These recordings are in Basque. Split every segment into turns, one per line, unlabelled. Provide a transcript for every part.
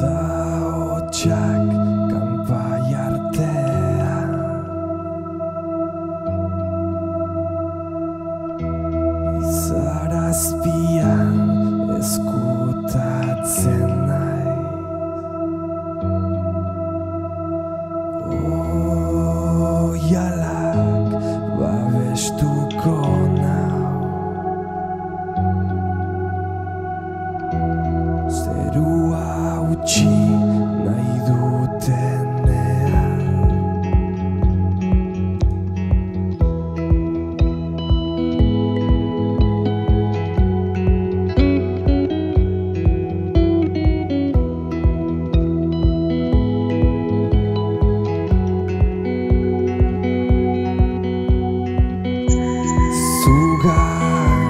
Da hotxak kanpai artean, izarazpian eskutatzen naiz. Oihalak babestuko nau, zerua utzi nahi dutenean. Zugan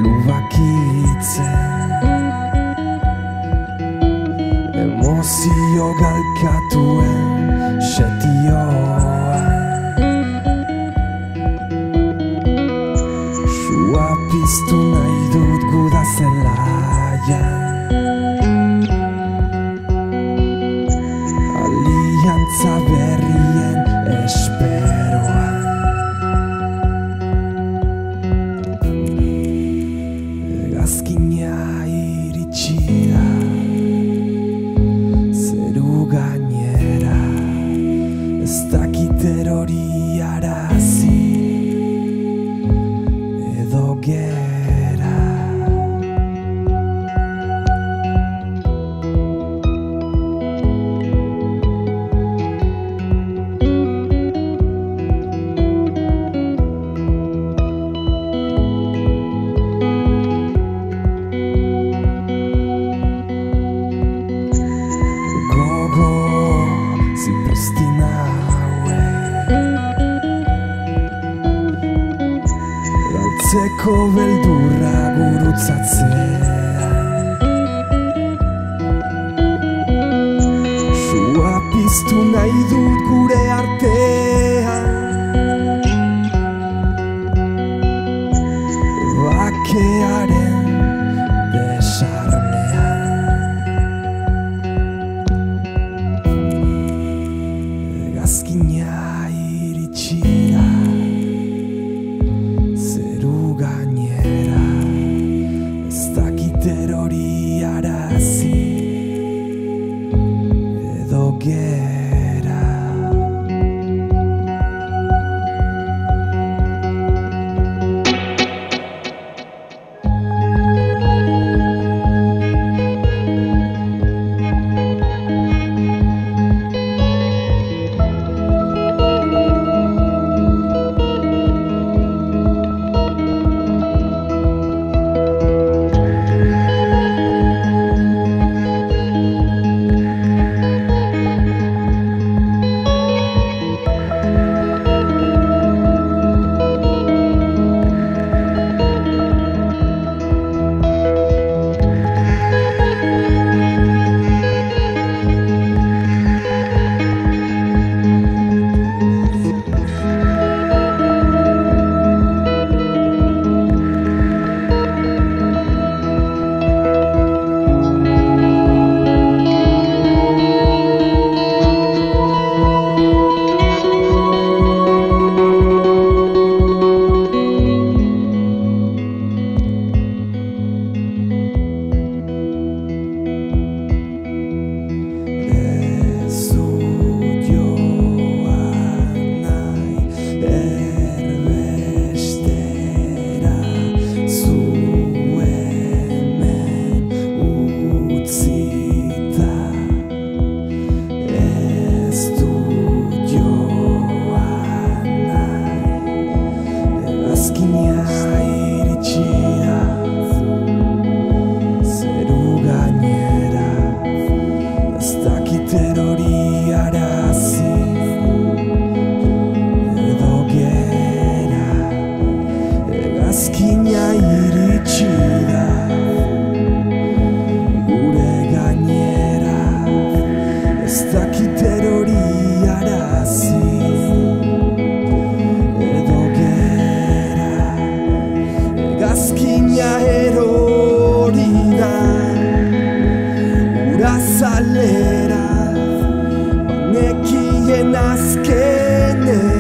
lubakitzen, emozio galkatuen setioan, sua piztu nahi dut guda zelaian, aliantza berrien esperoan. Hegazkina iritsi da zeru gainera, ez dakit erori arazi edo gera. Zipriztina hauek galtzeko beldurra gurutzatzean, sua piztu nahi dut gure artean, bakearen desarmean. Hegazkina iritsi da zeru gainera, ez dakit erori arazi edo gera. azalera nekien azkene